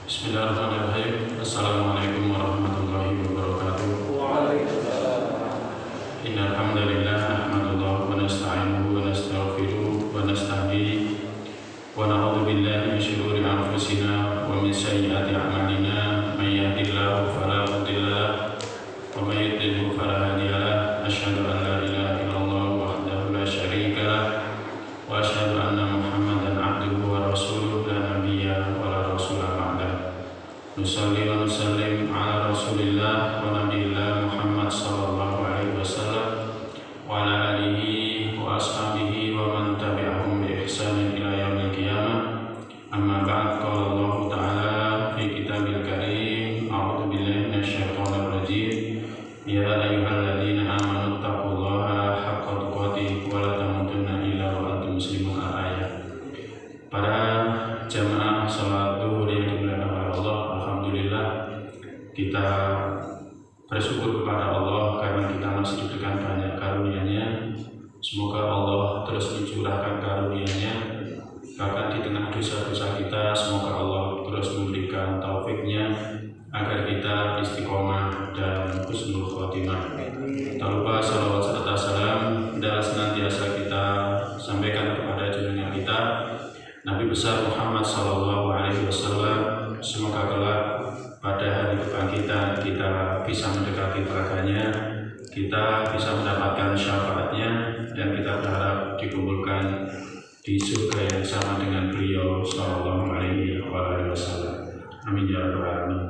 Bismillahirrahmanirrahim. Assalamualaikum warahmatullahi wabarakatuh. Waalaikumsalam. Innal hamdalillah nahmaduhu wa nasta'inuhu wa nastaghfiruh wa nastahdihi wa na'udzu billahi min shururi anfusina wa min sayyiati a'malina. May yahdihillahu fala mudilla lahu wa may yudlil fala hadiya lahu. Asyhadu an la ilaha illallah wahdahu la syarika lahu wa asyhadu anna Muhammadan abduhu wa rasuluhu la nabiyya wa la rasula ba'da. Nusalli wa nusallim ala rasulillah wa nabiyillah Muhammad sallallahu alaihi wasallam wa ala alihi wa ashabihi wa man tabi'ahum bi ihsanin ila yaumil qiyamah. Amma ba'd. Qala Allah ta'ala fi kitabil karim, a'udzu billahi minasyaitonir rajim. Ya ayyuhalladzina amanu taqullaha haqqa tuqatih wa la tamutunna illa wa antum muslimun. Al-ayat. Para jamaah salat zuhur yang dimuliakan oleh Allah, alhamdulillah kita bersyukur kepada Allah karena kita masih diberikan banyak karunia-Nya. Semoga Allah terus mencurahkan karunia-Nya bahkan di tengah dosa-dosa kita. Semoga Allah terus memberikan taufik-Nya agar kita istiqomah dan husnul khotimah. Tak lupa salawat serta salam dan senantiasa kita sampaikan kepada junjungan kita Nabi besar Muhammad sallallahu alaihi wasallam. Semoga kelak pada hari kebangkitan kita bisa mendekati telaganya, kita bisa mendapatkan syafaatnya, dan kita berharap dikumpulkan di surga yang sama dengan beliau sallallahu alaihi wasallam. Amin ya rabbal alamin.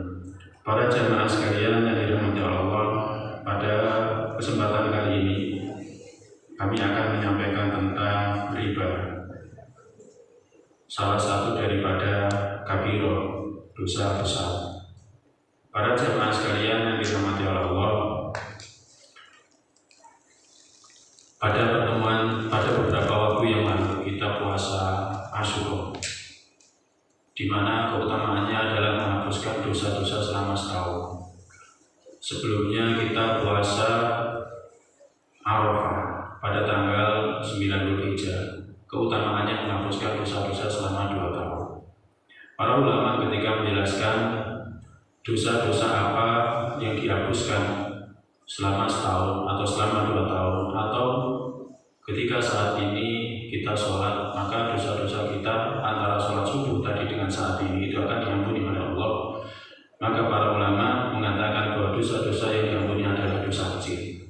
Para jamaah sekalian yang dirahmati Allah, pada kesempatan kali ini kami akan menyampaikan tentang riba, salah satu daripada kabiro, dosa besar. Para jamaah sekalian yang dirahmati Allah, pada beberapa waktu yang lalu kita puasa Asyura, di mana keutamaannya adalah menghapuskan dosa-dosa selama setahun. Sebelumnya kita puasa Arafah pada tanggal 9 Dzulhijjah, keutamaannya menghapuskan dosa-dosa selama 2 tahun. Para ulama ketika menjelaskan dosa-dosa apa yang dihapuskan selama setahun atau selama 2 tahun, atau ketika saat ini kita sholat, maka dosa-dosa kita antara sholat subuh tadi dengan saat ini itu akan diampuni oleh Allah. Maka para ulama mengatakan bahwa dosa-dosa yang diampuni adalah dosa kecil.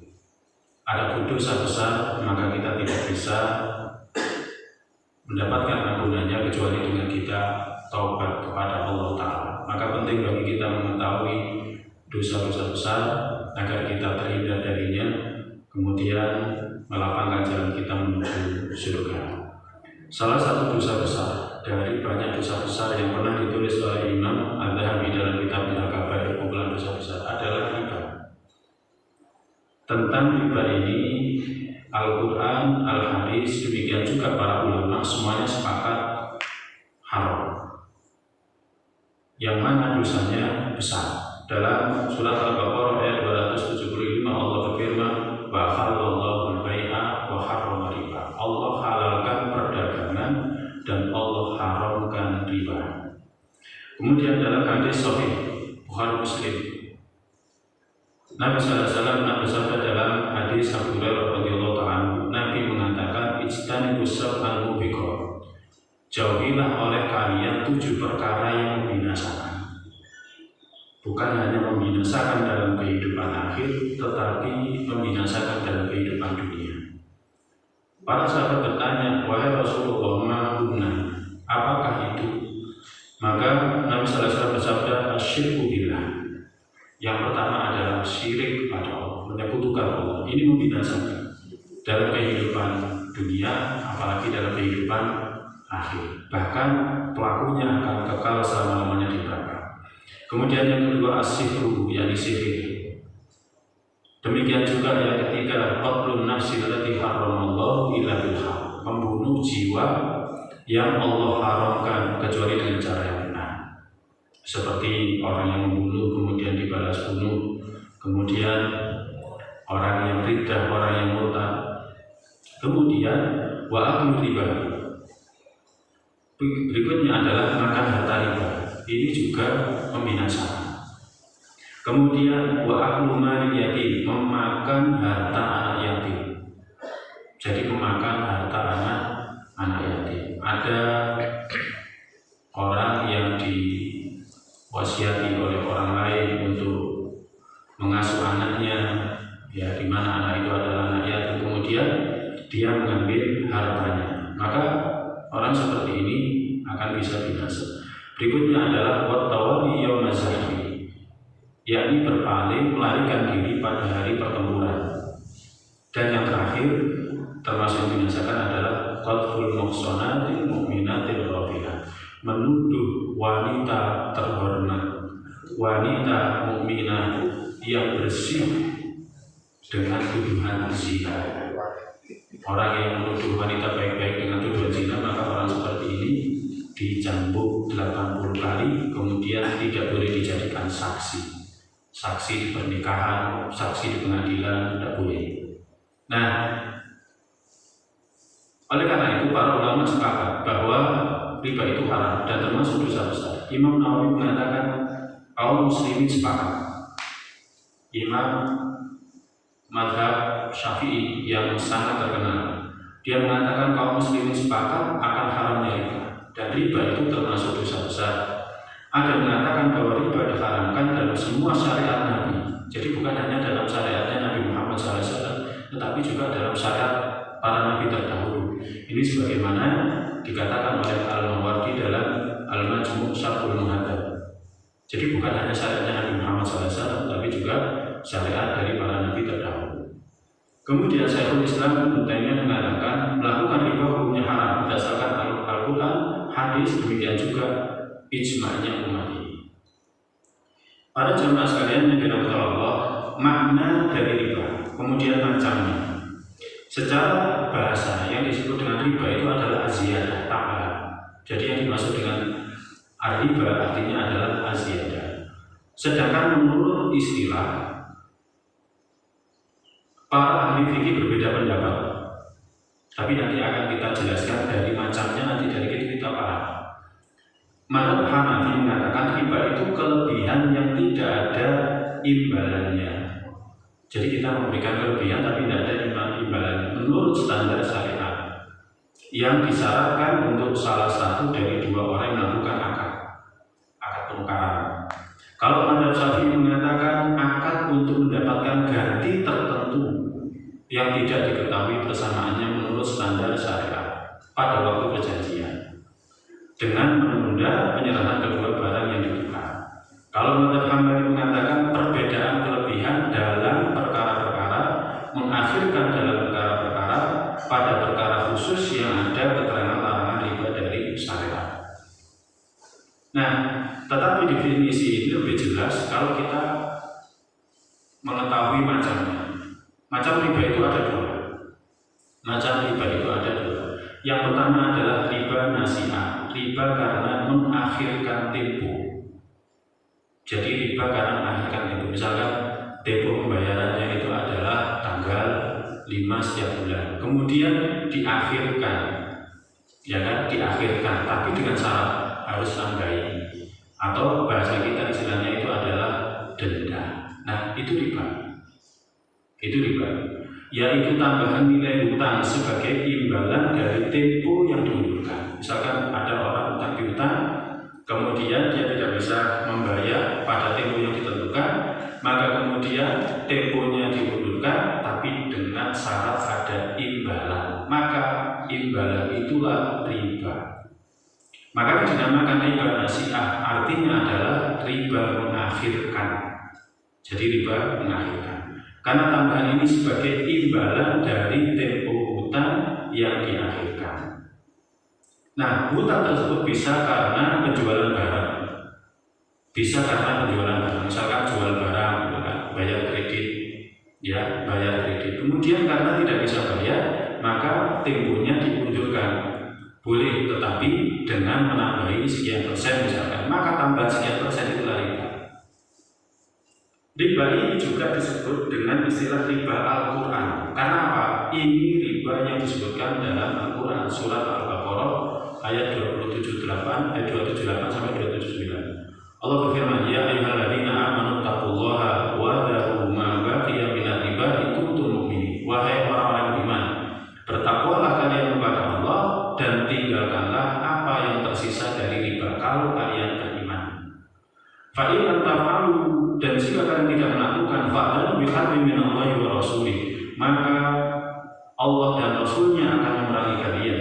Adapun dosa besar, maka kita tidak bisa mendapatkan ampunannya kecuali dengan kita taubat kepada Allah Ta'ala. Maka penting bagi kita mengetahui dosa-dosa besar agar kita terhindar darinya, kemudian melapangkan jalan kita menuju surga. Salah satu dosa besar dari banyak dosa besar yang pernah ditulis oleh Imam Adz-Dzahabi dalam kitab Al-Kabair, kumpulan dosa besar, adalah riba. Tentang riba ini Al-Quran, Al-Hadis, demikian juga para ulama semuanya sepakat haram, yang mana dosanya besar. Dalam surat Al-Baqarah ayat 275 Allah berfirman, wa halallahu al-bai'a wa harrama riba. Allah halalkan perdagangan dan Allah haramkan riba. Kemudian dalam hadis sahih Bukhari Muslim, Nabi sallallahu alaihi wasallam bersabda dalam hadis Abu Hurairah radhiyallahu ta'ala, Nabi mengatakan, ijtanibus sab'al mubiqat, jauhilah oleh kalian 7 perkara yang membinasakan. Bukan hanya membinasakan dalam kehidupan akhir, tetapi membinasakan dalam kehidupan dunia. Para sahabat bertanya, wahai Rasulullah, ma hunna, apakah itu? Maka Nabi sallallahu alaihi wasallam bersabda, asyirku billah. Yang pertama adalah syirik kepada Allah, menyekutukan Allah. Ini membinasakan dalam kehidupan dunia, apalagi dalam kehidupan akhir. Bahkan pelakunya akan kekal selama-lamanya di neraka. Kemudian yang kedua as-sihru, yakni sihir. Demikian juga yang ketiga qatlun nafsi allati haramallahu illa bil haqq, membunuh jiwa yang Allah haramkan kecuali dengan cara yang benar. Seperti orang yang membunuh kemudian dibalas bunuh, kemudian orang yang riddah, orang yang murtad. Kemudian wa aklu riba, berikutnya adalah makan harta riba. ini juga membinasakan. Kemudian wa aklu malil yatim, memakan harta anak yatim. Jadi memakan harta anak yatim. Ada orang yang diwasiati oleh orang lain untuk mengasuh anaknya, ya di mana anak itu adalah anak yatim, kemudian dia mengambil hartanya, maka orang seperti ini akan bisa binasa. Berikutnya adalah wattawali yaumaz zahfi, yakni berpaling, melarikan diri pada hari pertempuran. Dan yang terakhir termasuk dibinasakan adalah qadful muhsanatil mu'minatil ghafilat, menuduh wanita terhormat, wanita mukminah yang bersih dengan tuduhan zina. Orang yang menuduh wanita baik-baik dengan tuduhan zina, maka orang seperti ini dicambuk 80 kali, kemudian tidak boleh dijadikan saksi. Saksi di pernikahan, saksi di pengadilan, tidak boleh. Nah, oleh karena itu para ulama sepakat bahwa riba itu haram dan termasuk dosa besar. Imam Nawawi mengatakan kaum muslimin sepakat. Imam mazhab Syafi'i yang sangat terkenal, dia mengatakan kaum muslimin sepakat akan haramnya riba, dan riba itu termasuk dosa besar. Ada yang mengatakan bahwa riba diharamkan dalam semua syariat Nabi. Jadi bukan hanya dalam syariatnya Nabi Muhammad SAW, tetapi juga dalam syariat para nabi terdahulu. Ini sebagaimana dikatakan oleh Al-Mawardi dalam Al-Majmu' Syarhul Muhadzab. Jadi bukan hanya syariatnya Nabi Muhammad SAW, tapi juga syariat dari para nabi terdahulu. Kemudian Syekhul Islam Ibnu Taimiyah mengatakan melakukan riba hukumnya haram berdasarkan Al-Quran, hadis, demikian juga ijma'nya umat ini. Para jemaah sekalian yang dirahmati Allah, makna dari riba, kemudian macamnya. Secara bahasa yang disebut dengan riba itu adalah aziyadah, tambahan. Jadi yang dimaksud dengan riba artinya adalah aziyadah. Sedangkan menurut istilah para ahli fikih berbeda pendapat. Tapi nanti akan kita jelaskan dari macamnya nanti dari kita paham. Madzhab Hanafi mengatakan riba itu kelebihan yang tidak ada imbalannya. Jadi kita memberikan kelebihan tapi tidak ada imbalannya menurut standar syariat yang disyaratkan untuk salah satu dari dua orang yang melakukan akad penukaran. Kalau madzhab Syafi'i mengatakan akad untuk mendapatkan ganti tertentu yang tidak diketahui persamaannya menurut standar syariat pada waktu perjanjian dengan menunda penyerahan kedua barang yang ditukar. Kalau madzhab Hambali mengatakan perbedaan kelebihan dalam perkara-perkara mengakhirkan dalam perkara-perkara pada perkara khusus yang ada keterangan larangan riba dari syariat. Nah, tetapi definisi ini lebih jelas kalau kita mengetahui macamnya. Macam riba itu ada dua. Yang pertama adalah riba nasi'ah, riba karena mengakhirkan tempo. Jadi riba karena mengakhirkan tempo. Misalkan tempo pembayarannya itu adalah tanggal 5 setiap bulan, kemudian diakhirkan, ya kan, diakhirkan, tapi dengan syarat harus tanggai, atau bahasa kita istilahnya itu adalah denda. Nah, itu riba. Yaitu tambahan nilai hutang sebagai imbalan dari tempo yang diundurkan. Misalkan ada orang utang piutang, kemudian dia tidak bisa membayar pada tempo yang ditentukan, maka kemudian temponya diundurkan, tapi dengan syarat ada imbalan. Maka imbalan itulah riba. Maka dinamakan riba nasi'ah, artinya adalah riba mengakhirkan. Jadi riba mengakhirkan. Karena tambahan ini sebagai imbalan dari tempo hutang yang diakhirkan. Nah, hutang tersebut bisa karena penjualan barang, bisa karena penjualan barang, misalkan jual barang, bayar kredit, ya bayar kredit. Kemudian karena tidak bisa bayar, maka temponya diundurkan. Boleh, tetapi dengan menambahi sekian persen misalkan, maka tambahan sekian persen itulah riba. Riba ini juga disebut dengan istilah riba Al-Quran. Karena apa? Ini riba yang disebutkan dalam Al-Quran surat Al-Baqarah ayat 27-28. ayat 278 sampai 279. Allah berfirman, ya ayyuhalladzina amanu taqullaha wa dharu ma baqiya minar riba in kuntum mu'minin. Wahai orang-orang beriman, bertakwalah kalian kepada Allah dan tinggalkanlah apa yang tersisa dari riba kalau kalian beriman. Fa in lam taf'alu, dan jika kalian tidak melakukan, fa'danu biharbin minallahi wa rasulih, maka Allah dan Rasulnya akan memerangi kalian.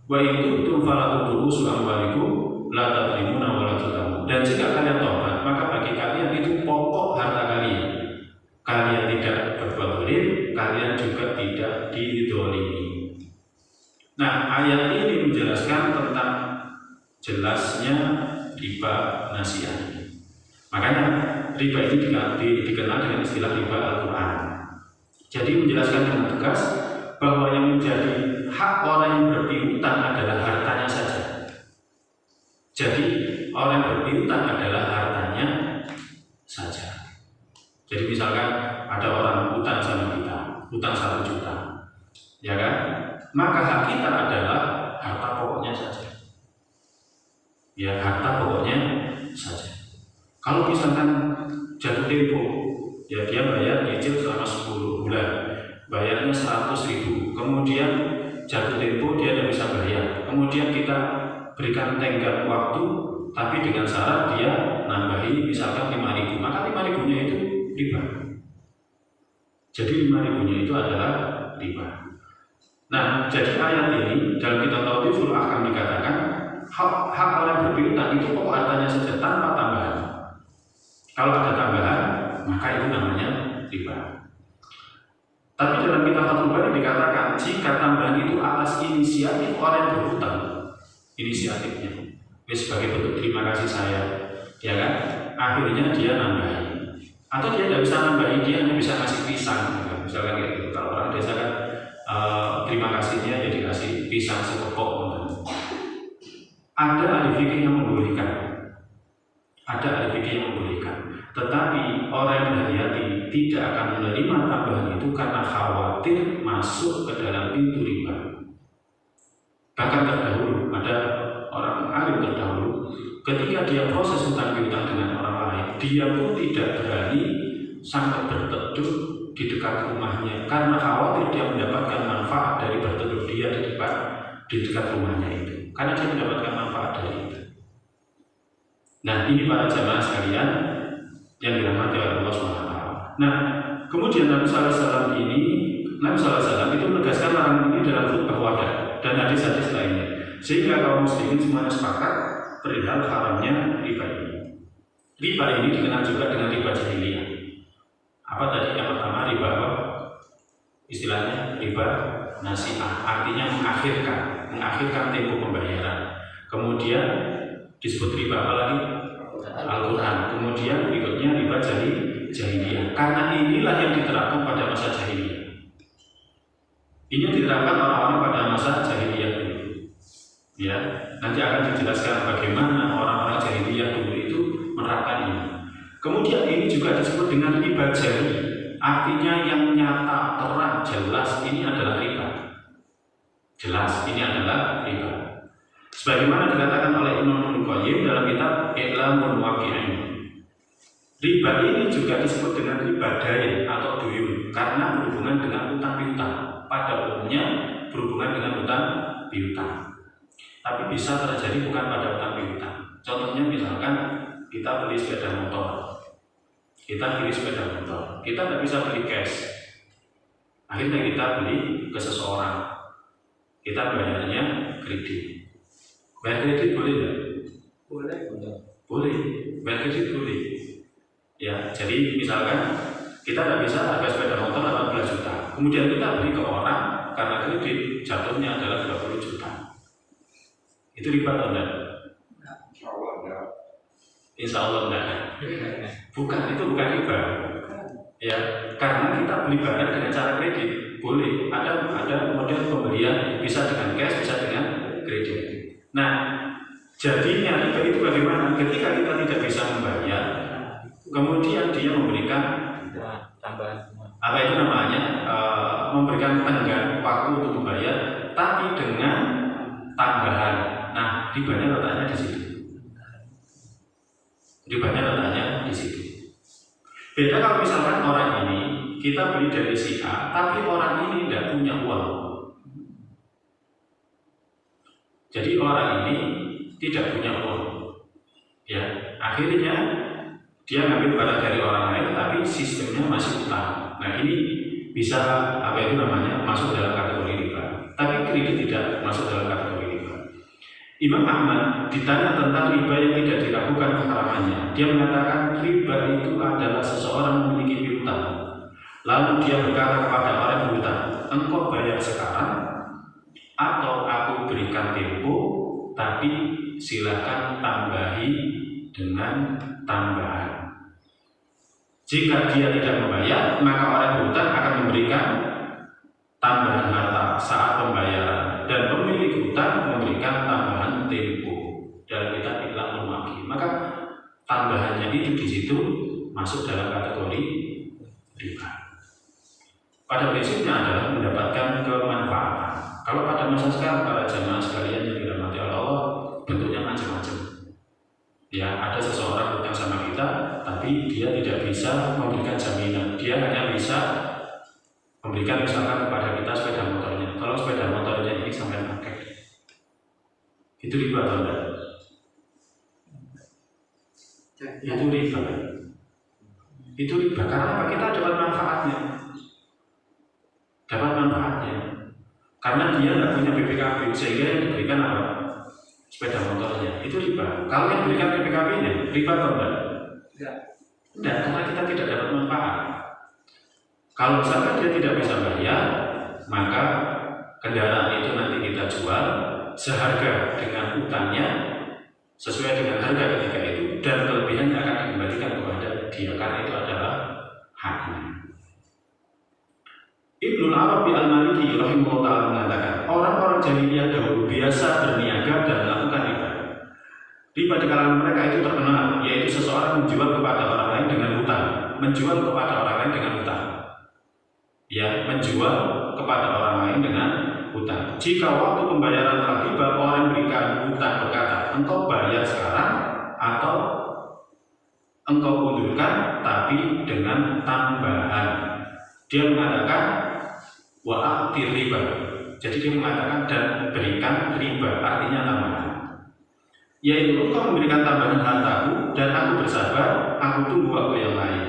Wa in tubtum falakum ru'usu amwalikum la tadrimuna wa la tudlamun. Dan jika kalian tobat, maka bagi kalian itu pokok harta kalian. Kalian tidak berbuat zalim, kalian juga tidak dizalimi. Nah, ayat ini menjelaskan tentang jelasnya riba nasiah. Makanya riba ini dikenal dengan istilah riba Al-Quran. Jadi menjelaskan dengan tegas bahwa yang menjadi hak orang yang berpiutang adalah hartanya saja. Jadi orang yang berpiutang adalah hartanya saja. Jadi misalkan ada orang utang sama kita, utang 1 juta, ya kan? Maka hak kita adalah harta pokoknya saja. Ya, harta pokoknya saja. Kalau misalkan jatuh tempo, ya dia bayar cicil selama 10 bulan, bayarnya 100.000, kemudian jatuh tempo dia tidak bisa bayar, kemudian kita berikan tenggat waktu, tapi dengan syarat dia nambahi misalkan 5.000, maka 5.000-nya itu riba. Jadi 5.000-nya itu adalah riba. Nah, jadi ayat ini dalam kitab Tauhidul Ahkam dikatakan hak orang berpiutang itu pokok hartanya saja tanpa tambahan. Kalau ada tambahan, maka itu namanya riba. Tapi dalam kitab Fathul Bari dikatakan jika tambahan itu atas inisiatif orang yang berhutang, inisiatifnya, sebagai bentuk terima kasih saya, ya kan? Akhirnya dia nambahin, atau dia tidak bisa nambahin, dia hanya bisa kasih pisang, ya. Misalkan kayak gitu. Kalau orang desa kan terima kasihnya jadi kasih pisang sekepok. Ada ahli fikih yang membolehkan, ada ahli fikih yang membolehkan. Tetapi orang yang berhati-hati tidak akan menerima tambahan itu karena khawatir masuk ke dalam pintu riba. Bahkan terdahulu ada orang alim terdahulu, ketika dia proses hutang piutang dengan orang lain, dia pun tidak berani sampai berteduh di dekat rumahnya karena khawatir dia mendapatkan manfaat dari berteduh dia di dekat rumahnya itu, karena dia mendapatkan manfaat dari itu. Nah, ini para jamaah sekalian yang dirahmati oleh Allah SWT. Nah, kemudian Nabi SAW itu menegaskan larangan ini dalam khutbah wadah dan hadis-hadis lainnya, sehingga kaum muslimin semuanya sepakat perihal haramnya riba ini. Riba ini dikenal juga dengan riba jahiliyah. Apa tadi yang pertama riba apa? Istilahnya riba nasi'ah, artinya mengakhirkan tempo pembayaran. Kemudian disebut riba apa lagi? Al-Quran. Kemudian berikutnya riba jahiliyah. Karena inilah yang diterapkan pada masa jahiliyah. Ini yang diterapkan orang-orang pada masa jahiliyah dulu. Ya, nanti akan dijelaskan bagaimana orang-orang jahiliyah dulu itu menerapkan ini. Kemudian ini juga disebut dengan riba jari, artinya yang nyata, terang, jelas ini adalah riba. Jelas ini adalah riba. Sebagaimana dikatakan oleh Imam Ibnu Qayyim dalam kitab I'lamul Muwaqqi'in. Riba ini juga disebut dengan riba dain atau duyun karena berhubungan dengan utang piutang. Pada umumnya berhubungan dengan utang piutang. Tapi bisa terjadi bukan pada utang piutang. Contohnya misalkan kita beli sepeda motor. Kita tidak bisa beli cash. Akhirnya kita beli ke seseorang. Kita bayarnya kredit. Bayar kredit boleh nggak? Boleh. Bayar kredit boleh. Ya, jadi misalkan kita tidak bisa harga sepeda motor 18 juta. Kemudian kita beli ke orang karena kredit jatuhnya adalah 20 juta. Itu riba atau enggak? Insya Allah enggak. Itu bukan riba. Ya, karena kita beli barang dengan cara kredit boleh. Ada model pembelian bisa dengan cash, bisa dengan kredit. Nah, jadinya riba itu bagaimana? Ketika kita tidak bisa membayar, kemudian dia memberikan tambahan. Apa itu namanya? Memberikan tenggat waktu untuk membayar, tapi dengan tambahan. Nah, Nah, ribanya letaknya di situ. Ribanya letaknya di situ. Beda kalau misalkan orang ini kita beli dari si A, tapi orang ini tidak punya uang. Jadi orang ini tidak punya uang. Ya, akhirnya dia ngambil barang dari orang lain, tapi sistemnya masih utang. Nah, ini bisa masuk dalam kategori riba. Tapi kredit tidak masuk dalam kategori riba. Imam Ahmad ditanya tentang riba yang tidak diragukan keharamannya. Dia mengatakan riba itu adalah seseorang memiliki piutang, lalu dia berkata kepada orang yang berhutang, engkau bayar sekarang atau aku berikan tempo, tapi silakan tambahi dengan tambahan. Jika dia tidak membayar, maka orang berhutang akan memberikan tambahan harta saat pembayaran, dan pemilik hutang memberikan tambahan tempo. Dan kita bilang memaki, maka tambahannya itu di situ masuk dalam kategori riba. Pada prinsipnya adalah mendapatkan kemanfaatan. Kalau pada masa sekarang para jamaah sekalian yang dirahmati Allah, bentuknya macam-macam. Ya, ada seseorang hutang sama kita, tapi dia tidak bisa memberikan jaminan. Dia hanya bisa memberikan misalkan kepada kita sepeda motornya. Tolong sepeda motornya ini sampai pakai. Itu riba atau enggak? Itu riba. Itu riba karena kita dapat manfaatnya. Dapat manfaatnya. Karena dia nggak punya BPKB, sehingga yang diberikan apa? Sepeda motornya. Itu riba. Kalau yang diberikan BPKB-nya, riba atau enggak? Enggak, karena kita tidak dapat manfaat. Kalau misalkan dia tidak bisa bayar, maka kendaraan itu nanti kita jual seharga dengan utangnya, sesuai dengan harga ketika itu, dan kelebihannya akan dikembalikan kepada dia karena itu adalah haknya. Ibnu Arabi Al-Maliki rahimahullah ta'ala mengatakan, orang-orang jahiliyah dahulu biasa berniaga dan melakukan riba. Riba di kalangan mereka itu terkenal, yaitu seseorang menjual kepada orang lain dengan hutang, menjual kepada orang lain dengan hutang. Ya, menjual kepada orang lain dengan hutang. Jika waktu pembayaran telah tiba, orang berikan hutang berkata, engkau bayar sekarang atau engkau undurkan, tapi dengan tambahan. Dia mengatakan wa'atir riba. Jadi dia mengatakan dan berikan riba, artinya tambahan. Yaitu engkau memberikan tambahan hartaku dan aku bersabar, aku tunggu waktu yang lain.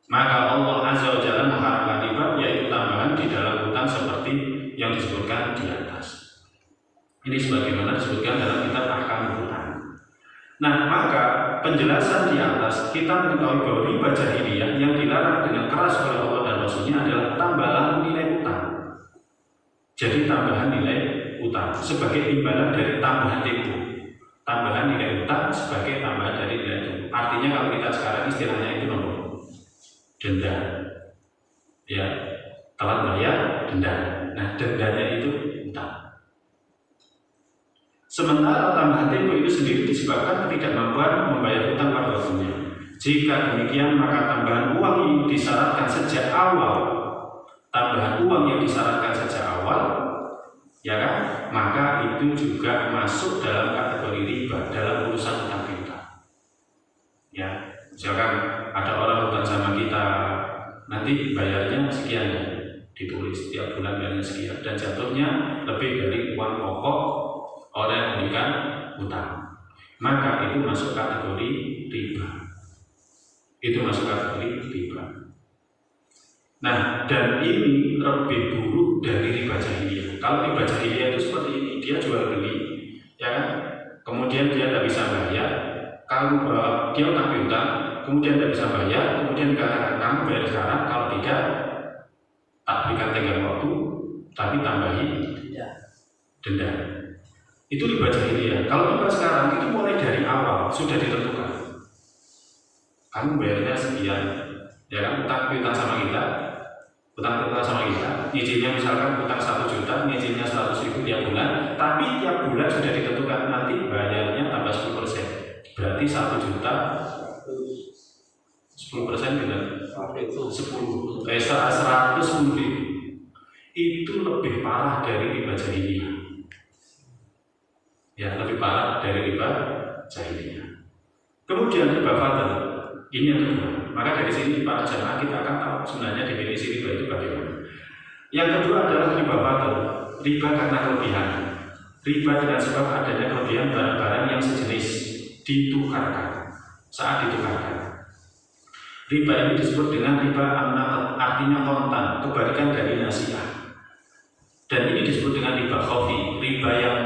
Maka Allah Azza wa Jalla mengharamkan riba, yaitu tambahan di dalam hutang seperti yang disebutkan di atas. Ini sebagaimana disebutkan dalam kitab Ahkamul Hutang. Nah, maka penjelasan di atas kita mengetahui bahwa riba jahiliyah yang dilarang dengan keras oleh Allah dan Rasulnya adalah tambahan nilai utang. Jadi tambahan nilai utang sebagai imbalan dari tambahan tempo. Tambahan nilai utang sebagai tambahan dari nilai tempo. Artinya kalau kita sekarang istilahnya itu nomor denda. Ya, telat bayar denda. Nah, dendanya itu utang. Sementara tambahan tempo itu sendiri disebabkan ketidakmampuan membayar hutang pada waktunya. Jika demikian, maka tambahan uang yang disyaratkan sejak awal, ya kan, maka itu juga masuk dalam kategori riba dalam urusan hutang piutang. Ya, misalkan ada orang hutang sama kita, nanti bayarnya sekian, ditulis setiap bulan bayarnya sekian, dan jatuhnya lebih dari uang pokok orang yang memberikan hutang, maka itu masuk kategori riba. Itu masuk kategori riba. Nah, dan ini lebih buruk dari riba jahiliyah. Kalau riba jahiliyah itu seperti ini, dia jual beli, ya kan? Kemudian dia tidak bisa bayar. Kalau dia utang piutang, kemudian tidak bisa bayar, kemudian dikatakan kamu bayar sekarang, kalau tidak tak berikan tenggang waktu, tapi tambahi denda. Itu riba jahiliyah. Kalau riba sekarang itu mulai dari awal sudah ditentukan. Kamu bayarnya sekian, ya kan? Utang piutang sama kita, izinnya misalkan utang 1 juta, izinnya 100.000 tiap bulan, tapi tiap bulan sudah ditentukan nanti bayarnya tambah 10%. Berarti 1 juta 10% dengan 110.000. Itu lebih parah dari riba jahiliyah. Ya, lebih parah dari riba jahiliyah. Kemudian riba fadl, ini yang kedua. Maka dari sini para jamaah kita akan tahu sebenarnya definisi riba itu bagaimana. Yang kedua adalah riba fadl, riba karena kelebihan. Riba dengan sebab adanya kelebihan barang-barang yang sejenis ditukarkan saat ditukarkan. Riba ini disebut dengan riba an-naqd, artinya kontan, kebalikan dari nasiah. Dan ini disebut dengan riba khafi, riba yang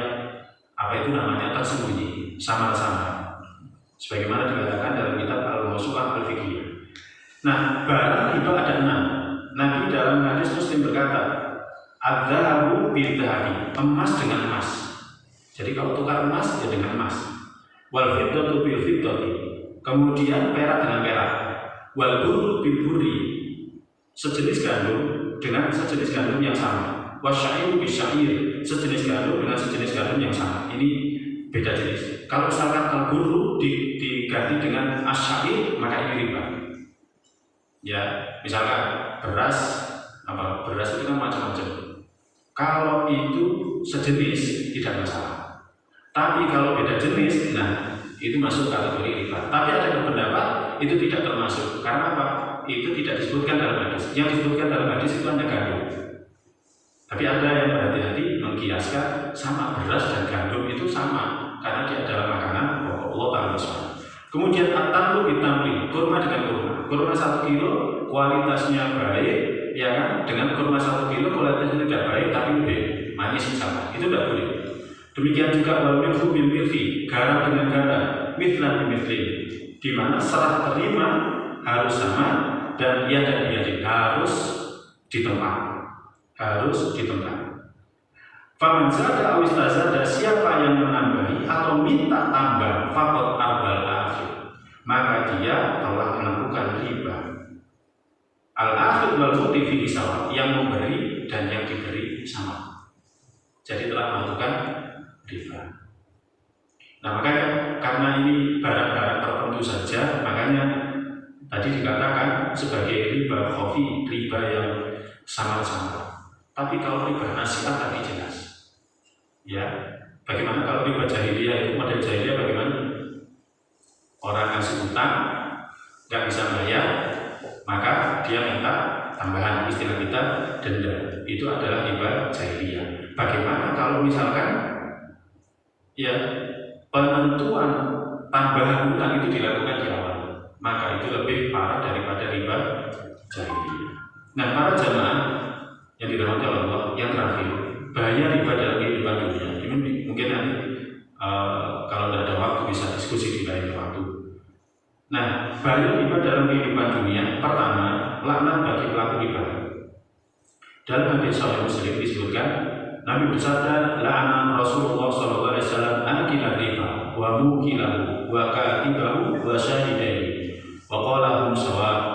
tersembunyi, samar-samar. Sebagaimana dikatakan dalam kitab Al-Mawsu'ah Al-Fiqhiyah. Nah, barang riba ada 6. Nabi dalam hadis Muslim berkata, "Adz-dzahabu bil-dzahabi", emas dengan emas. Jadi kalau tukar emas ya dengan emas. Wal fiddatu bil fiddati, kemudian perak dengan perak. Wal burru bil burri, sejenis gandum dengan sejenis gandum yang sama. Wasyairu bil syair, sejenis gandum dengan sejenis gandum yang sama. Ini beda jenis. Kalau misalkan al-burru diganti dengan asyair, maka ini riba. Ya, misalkan beras itu kan macam-macam. Kalau itu sejenis tidak masalah. Tapi kalau beda jenis, nah itu masuk kategori riba. Tapi ada pendapat itu tidak termasuk. Karena apa? Itu tidak disebutkan dalam hadis. Yang disebutkan dalam hadis itu hanya gandum. Tapi ada yang berhati-hati mengkiaskan sama beras dan gandum itu sama karena dia adalah makanan pokok Allah Ta'ala. Kemudian at-tamru bitamri, kurma dengan kurma. Kurma 1 kilo kualitasnya baik, ya kan? Dengan kurma 1 kilo kualitasnya tidak baik tapi lebih manis sama. Itu tidak boleh. Demikian juga wal milhu bil milhi, garam dengan garam, mithlan bil mithli, di mana serah terima harus sama dan ia dan ia harus ditempa. Faman zada aw istazada, siapa yang menambahi atau minta tambah faqad arbal akhir, maka dia telah melakukan riba. Al-akhir wal mu'ti fi sawa, yang memberi dan yang diberi sama. Jadi telah melakukan riba. Nah, makanya karena ini barang-barang tertentu saja, makanya tadi dikatakan sebagai riba khafi, riba yang samar-samar. Tapi kalau riba nasihat tadi jelas. Ya, bagaimana kalau riba jahiliyah itu? Model jahiliyah bagaimana? Orang ngasih utang nggak bisa bayar, maka dia minta tambahan, istilah kita denda. Itu adalah riba jahiliyah. Bagaimana kalau misalkan ya penentuan tambahan utang itu dilakukan di awal, maka itu lebih parah daripada riba jahiliyah. Nah, para jamaah yang dirahmati Allah, yang terakhir, bahaya riba dalam kehidupan dunia. Ini mungkin nanti kalau tidak ada waktu bisa diskusi di lain waktu. Nah, bahaya riba dalam kehidupan dunia, pertama, laknat bagi pelaku riba. Dalam hadis Sahih Muslim disebutkan, Nabi bersabda, la'ana Rasulullah SAW akila riba wa mukilahu wa katibahu wa syahidaihi wa qalahum sawa.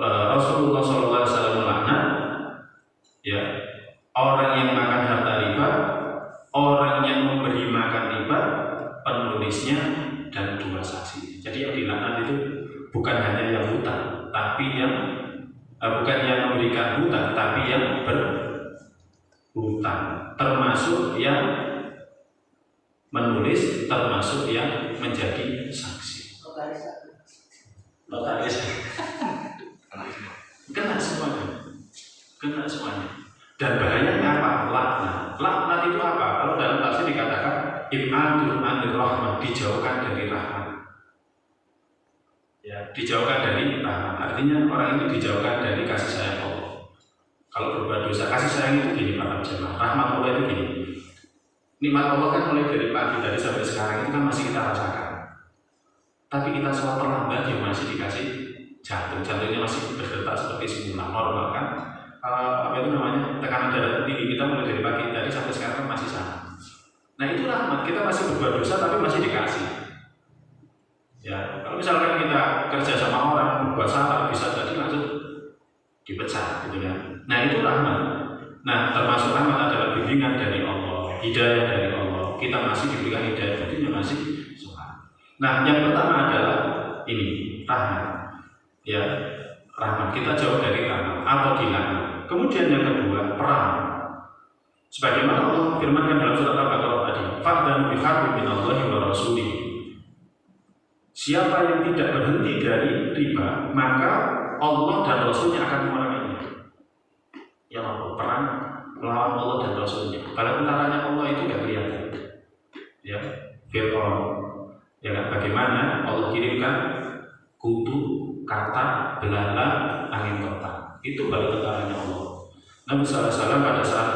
Rasulullah SAW melaknat ya orang yang makan harta riba, orang yang memberi makan riba, penulisnya dan 2 saksi. Jadi yang dilaknat itu bukan hanya yang hutang, tapi yang bukan yang memberikan hutang, tapi yang berhutang, termasuk yang menulis, termasuk yang menjadi saksi. Notaris. Kena semuanya. Dan bahayanya apa? Laknat itu apa? Kalau dalam tafsir dikatakan ib'adul anir rahmah, dijauhkan dari rahmat. Ya, dijauhkan dari rahmat. Artinya orang ini dijauhkan dari kasih sayang Allah. Kalau berbuat dosa, kasih sayang itu gini para jemaah. Rahmat Allah itu gini. Nikmat Allah kan mulai dari pagi tadi sampai sekarang itu kan masih kita rasakan. Tapi kita semua terlambat yang masih dikasih jantungnya masih berdetak seperti semula, normal kan? Tekanan darah tinggi kita mulai dari pagi tadi sampai sekarang masih sama. Nah itu rahmat, kita masih berbuat dosa tapi masih dikasih. Ya, kalau misalkan kita kerja sama orang berbuat salah bisa jadi langsung dipecat, gitu kan? Nah itu rahmat. Nah termasuk rahmat adalah bimbingan dari Allah, hidayah dari Allah. Kita masih diberikan hidayah, itu masih suka. Nah yang pertama adalah ini rahmat. Ya, rahmat, kita jauh dari rahmat atau dilaknat. Kemudian yang kedua, perang. Sebagaimana Allah firmankan dalam surat Al-Baqarah tadi, "Fa'danu biharbin minallahi wa rasulih." Siapa yang tidak berhenti dari riba, maka Allah dan Rasulnya akan memeranginya. Ya Allah, perang melawan Allah dan Rasulnya. Bala tentaranya Allah itu tidak kelihatan. Ya, Fir'aun. Ya kan, bagaimana Allah kirimkan kutu, kata, belalang, angin total. Itu bala tentaranya Allah. Nabi SAW pada saat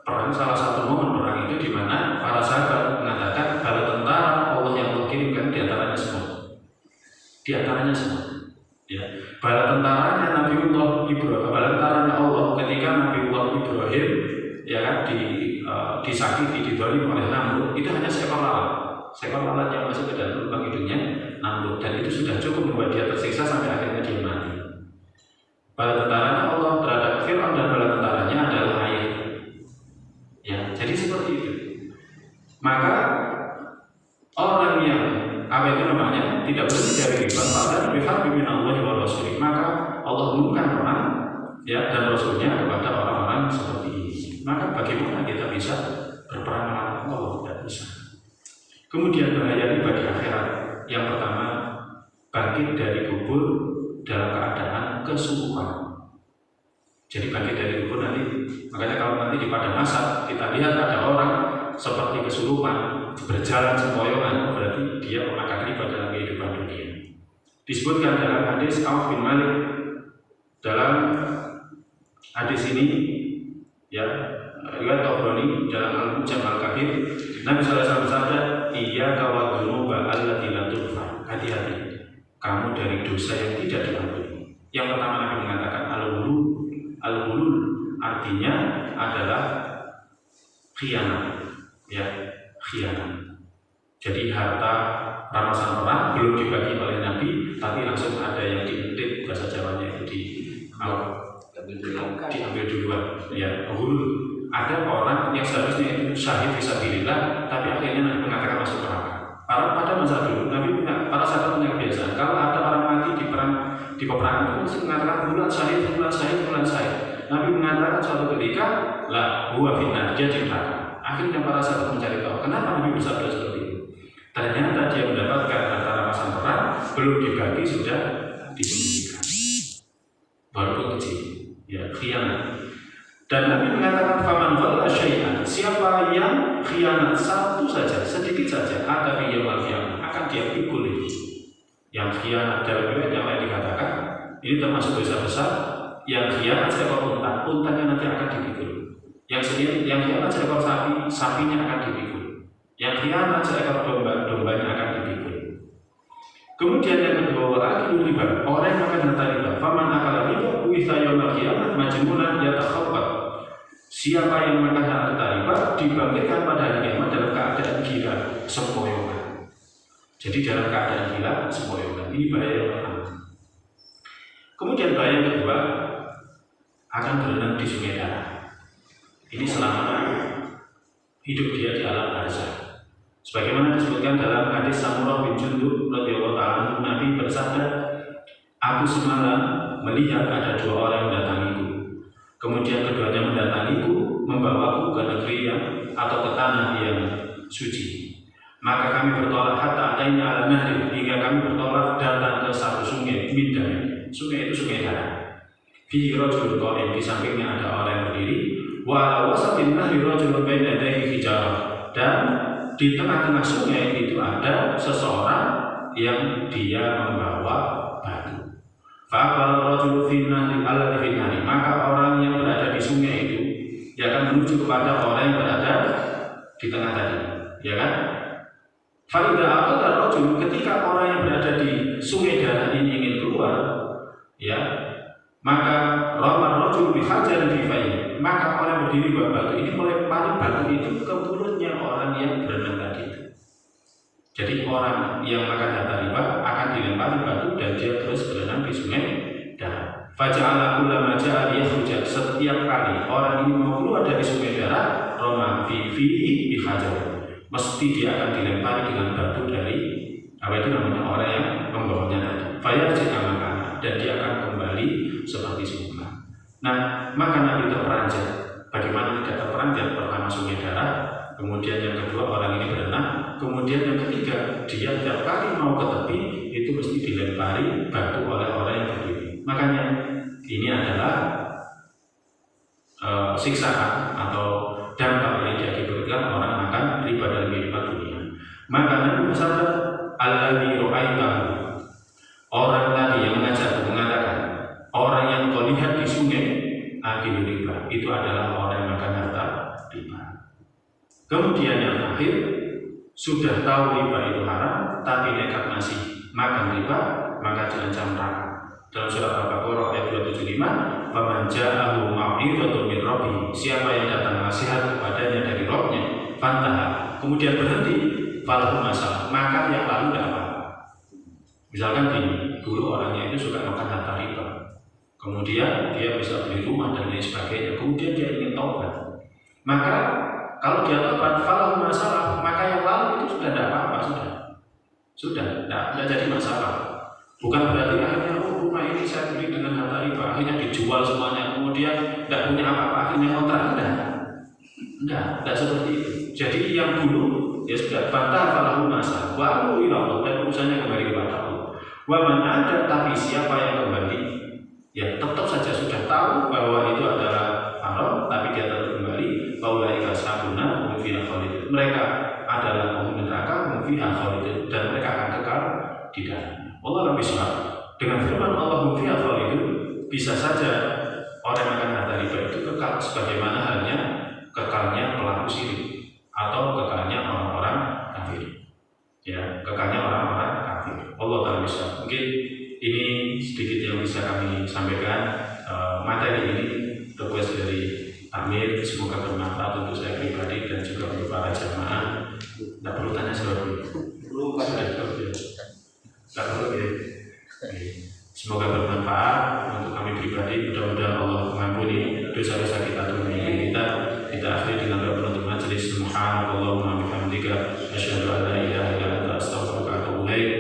perang, salah satu momen perang itu di mana para sahabat mengatakan bala tentara Allah yang Allah kirimkan diantaranya semua. Diantaranya semua. Ya, bala tentaranya Nabiullah Ibrahim, bala tentaranya Allah ketika Nabiullah Ibrahim ya kan disakiti, didolim oleh Namrud, itu hanya seekor lalat yang masuk ke dalam lubang hidungnya Namrud, dan itu sudah cukup membuat dia tersiksa sampai akhirnya dia mati. Bala tentaranya Allah terhadap Fir'aun dan bala tentaranya adalah air. Ya, jadi seperti itu. Maka orang yang tidak berhenti dari riba, dan biharbin minallahi wa rasulih, maka Allah umumkan orang ya dan Rasulnya kepada orang-orang seperti ini. Maka bagaimana kita bisa berperang melawan Allah? Tidak bisa. Kemudian bahaya riba di akhirat. Yang pertama, bangkit dari kubur dalam keadaan kesurupan. Jadi bangkit dari kubur nanti, makanya kalau nanti di pada masa kita lihat ada orang seperti kesurupan berjalan sempoyongan, berarti dia memakan riba dalam kehidupan dunia. Disebutkan dalam hadis Auf bin Malik, dalam hadis ini ya riwayat Tabrani dalam Al-Mu'jam Al-Kabir, Nabi SAW bersabda, "Iyyaka wa dzunuba allati la tughfar." Hati-hati kamu dari dosa yang tidak diampuni. Yang pertama Nabi mengatakan al-ghulul artinya adalah khianat, ya, khianat. Jadi harta rampasan orang belum dibagi oleh Nabi, tapi langsung ada yang diintip, bahasa Jawanya itu diambil duluan. Ya, ghulul. Ada orang yang seharusnya itu syahid fisabilillah, tapi akhirnya Nabi mengatakan masuk neraka. Pada masa dulu Nabi para sahabat punya kebiasaan, kalau ada orang mati di peperangan itu mesti mengatakan bulan syahid. Nabi mengatakan suatu ketika, la huwa finnar, dia di neraka. Akhirnya para sahabat mencari tahu kenapa Nabi bersabda seperti itu. Ternyata dia mendapatkan harta rampasan perang belum dibagi sudah disembunyikan, walaupun kecil, ya, khianat. Dan Nabi mengatakan faman dhalla syai'an, siapa yang khianat satu saja, sedikit saja, ada di yaumil qiyamah, akan dia pikul ini. Yang khianat dalam riwayat yang lain dikatakan ini termasuk dosa besar. Yang khianat seekor unta, untanya nanti akan dipikul. Yang khianat seekor sapi, sapinya akan dipikul. Yang khianat seekor domba, dombanya akan dipikul. Kemudian yang kedua lagi riba, orang yang makan harta riba, faman akala riba uitha yaumil qiyamah majmunan yatakhabbat. Siapa yang makan harta riba dibangkitkan pada hari kiamat dalam keadaan gila, sempoyongan. Jadi dalam keadaan gila, sempoyongan. Ini bahaya yang pertama. Kemudian bahaya yang kedua, akan berenang di sungai darah. Ini selama hidup dia di alam barzakh. Sebagaimana disebutkan dalam hadis Samurah bin Jundub radhiyallahu ta'ala, Nabi bersabda, "Aku semalam melihat ada dua orang yang mendatangiku. Kemudian keduanya mendatangiku, membawaku ke negeri yang atau ke tanah yang suci. Maka kami bertolak hatta adanya ala nahri, hingga kami bertolak datang ke satu sungai Middan. Sungai itu sungai darah. Fi rajulun qa'im, di sampingnya ada orang yang berdiri, wa ala wasatin nahri rajulun baina yadayhi hijarah, dan di tengah-tengah sungai itu ada seseorang yang dia membawa batu. Fa'aqala rajulu fi nahri alladhi fi nahri, maka orang yang berada di sungai itu dia akan menuju kepada orang yang berada di tengah tadi, ya kan? Fa'idha aqala rajul, ketika orang yang berada di sungai darah ini ingin keluar, ya, maka ramar rajul bihajar fi fayhi, maka orang berdiri bawa batu ini melempari batu itu ke mulutnya orang yang berenang tadi. Jadi orang yang makan harta riba akan dilempari batu dan dia terus berenang di sungai darah. Faja'ala kullama ja'a yakhruja, setiap kali orang ini mau keluar dari sungai darah, rama fihi bihajar, mesti dia akan dilempari dengan batu dari apa itu namanya orang yang membawanya tadi. Fayarji amakana, dan dia akan kembali seperti semula. Nah, maka Nabi terperanjat Bagaimana tidak terperang? Yang pertama sungai darah, kemudian yang kedua orang ini berenang, kemudian yang ketiga dia tiap kali mau ke tepi itu mesti dilempari batu oleh orang yang berdiri. Makanya ini adalah siksaan atau dampak yang diakibatkan orang makan riba dalam kehidupan dunia. Maka Nabi bersabda, alladzi ra'aitahu, orang tadi yang mengatakan orang yang kau lihat di sungai akil riba itu adalah orang yang makan harta riba. Kemudian yang terakhir, sudah tahu riba itu haram tapi nekat masih makan riba, maka diancam neraka. Dalam surat Al-Baqarah ayat 275, "Faman ja'ahu mau'izatun min rabbih", siapa yang datang nasihat kepadanya dari Rabbnya, fantaha, kemudian berhenti, falahu masalah, maka yang lalu tidak apa-apa. Misalkan gini, dulu orangnya itu suka makan harta riba, kemudian dia bisa beli rumah dan lain sebagainya, kemudian dia ingin taubat, maka kalau dia taubat, falahu masalah, maka yang lalu itu sudah tidak apa-apa, sudah tidak jadi masalah. Bukan berarti akhirnya rumah ini saya beli dengan harta riba, akhirnya dijual semuanya, kemudian tidak punya apa-apa, akhirnya kontrak. Tidak seperti itu. Jadi yang dulu ya sudah bantah falahu masalah, wa amru ila Allah, dan urusannya kembali kepada Allah. Wa man ada, tapi siapa yang kembali, ya tetap saja sudah tahu bahwa itu adalah haram, tapi dia tetap kembali, faulaika ashabuna hum fiha khalidun. Mereka adalah penghuni neraka, hum fiha khalidun, dan mereka akan kekal di dalamnya. Allah lebih suka dengan firman Allah hum fiha khalidun, bisa saja orang yang akan harta riba itu kekal sebagaimana halnya kekalnya pelaku syirik atau kekalnya orang-orang kafir. Ya, kekalnya orang-orang kafir. Allah Ta'ala bisa. Mungkin ini sedikit yang bisa kami sampaikan. Materi ini request dari Amir, semoga bermanfaat untuk saya pribadi dan juga untuk para jamaah. Tidak perlu tanya jawab dulu. Tidak perlu ya. Semoga bermanfaat untuk kami pribadi. Mudah-mudahan Allah mengampuni dosa-dosa kita dan kita. Kita akhiri dengan doa penutup majelis. Subhanallahumma bihamdika asyhadu an la ilaha illa anta astaghfiruka wa atubu ilaik.